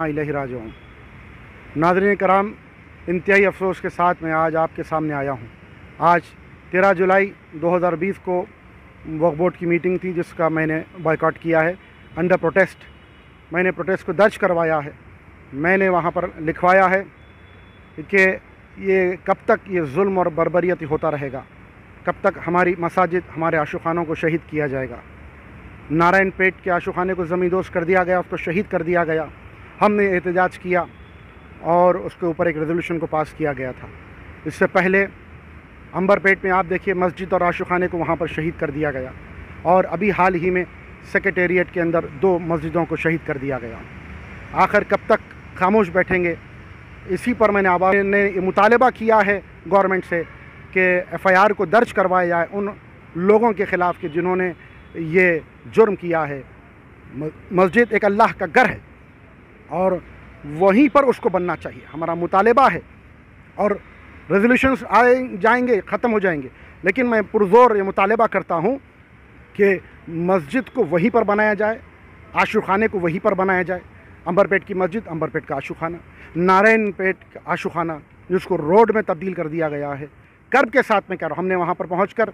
इलैहि राजिऊन। नाज़रीन कराम, इंतहाई अफसोस के साथ मैं आज आपके सामने आया हूँ। आज 13 जुलाई 2020 को वक्फ बोर्ड की मीटिंग थी जिसका मैंने बॉयकॉट किया है अंडर प्रोटेस्ट। मैंने प्रोटेस्ट को दर्ज करवाया है। मैंने वहाँ पर लिखवाया है कि ये कब तक ये जुल्म और बर्बरियत होता रहेगा, कब तक हमारी मसाजिद, हमारे आशुखानों को शहीद किया जाएगा। नारायण पेट के आशुखाने को ज़मींदोज़ कर दिया गया, उसको शहीद कर दिया गया। हमने एहतजाज किया और उसके ऊपर एक रेजोल्यूशन को पास किया गया था। इससे पहले अंबरपेट में आप देखिए मस्जिद और आशुखाने को वहाँ पर शहीद कर दिया गया, और अभी हाल ही में सेक्रेटेरिएट के अंदर 2 मस्जिदों को शहीद कर दिया गया। आखिर कब तक खामोश बैठेंगे? इसी पर मैंने आवाज़ ने मुतालबा किया है गवर्नमेंट से कि FIR को दर्ज करवाया जाए उन लोगों के ख़िलाफ़ कि जिन्होंने ये जुर्म किया है। मस्जिद एक अल्लाह का घर है और वहीं पर उसको बनना चाहिए, हमारा मुतालबा है। और रेजोल्यूशंस आए जाएंगे, ख़त्म हो जाएंगे, लेकिन मैं पुरज़ोर ये मुतालबा करता हूँ कि मस्जिद को वहीं पर बनाया जाए, आशुखाने को वहीं पर बनाया जाए। अंबरपेट की मस्जिद, अंबरपेट का आशुखाना, नारायण पेट का आशुखाना जिसको रोड में तब्दील कर दिया गया है। कर्ब के साथ में कह रहा हूँ, हमने वहाँ पर पहुँच कर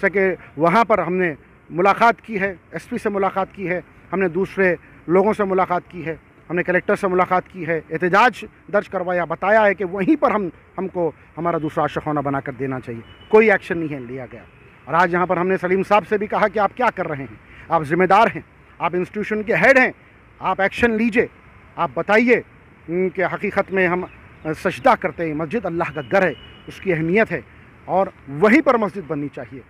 सके, वहाँ पर हमने मुलाकात की है, SP से मुलाकात की है, हमने दूसरे लोगों से मुलाकात की है, हमने कलेक्टर से मुलाकात की है, एहतजाज दर्ज करवाया, बताया है कि वहीं पर हमको हमारा दूसरा आशुखाना बना कर देना चाहिए। कोई एक्शन नहीं है लिया गया। और आज यहाँ पर हमने सलीम साहब से भी कहा कि आप क्या कर रहे हैं, आप ज़िम्मेदार हैं, आप इंस्टीट्यूशन के हेड हैं, आप एक्शन लीजिए, आप बताइए कि हकीकत में हम सजदा करते हैं, मस्जिद अल्लाह का घर है, उसकी अहमियत है और वहीं पर मस्जिद बननी चाहिए।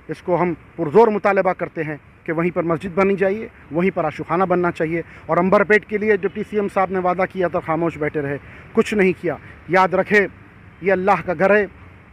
इसको हम पुरज़ोर मुतालबा करते हैं कि वहीं पर मस्जिद बननी चाहिए, वहीं पर आशुखाना बनना चाहिए। और अंबरपेट के लिए डिप्टी CM साहब ने वादा किया था, खामोश बैठे रहे, कुछ नहीं किया। याद रखे, ये अल्लाह का घर है,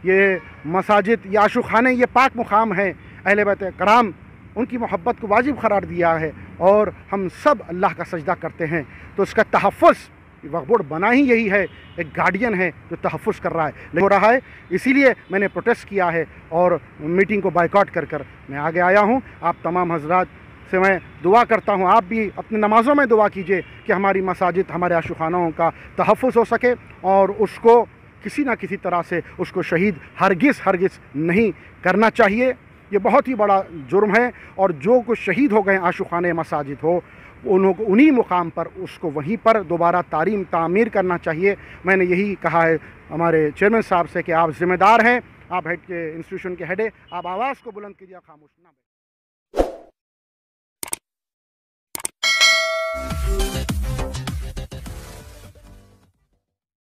ये मसाजिद, ये आशुखाने, ये पाक मुकाम है। अहले बैत कराम उनकी मोहब्बत को वाजिब करार दिया है और हम सब अल्लाह का सजदा करते हैं। तो इसका तहफ़्फ़ुज़ वक्फ बोर्ड बना ही यही है, एक गार्डियन है जो तहफ़्फ़ुज़ कर रहा है। इसीलिए मैंने प्रोटेस्ट किया है और मीटिंग को बायकॉट कर मैं आगे आया हूँ। आप तमाम हज़रात से मैं दुआ करता हूँ, आप भी अपनी नमाज़ों में दुआ कीजिए कि हमारी मसाजिद, हमारे आशुखानों का तहफ़्फ़ुज़ हो सके और उसको किसी न किसी तरह से उसको शहीद हरगिज़ नहीं करना चाहिए। ये बहुत ही बड़ा जुर्म है और जो कुछ शहीद हो गए आशुखाने मसाजिद हो, उन्हीं मुकाम पर उसको वहीं पर दोबारा तामीर करना चाहिए। मैंने यही कहा है हमारे चेयरमैन साहब से कि आप ज़िम्मेदार हैं, आप हेड के इंस्टीट्यूशन के हेड है, आप आवाज़ को बुलंद कीजिए, खामोश ना बैठिए।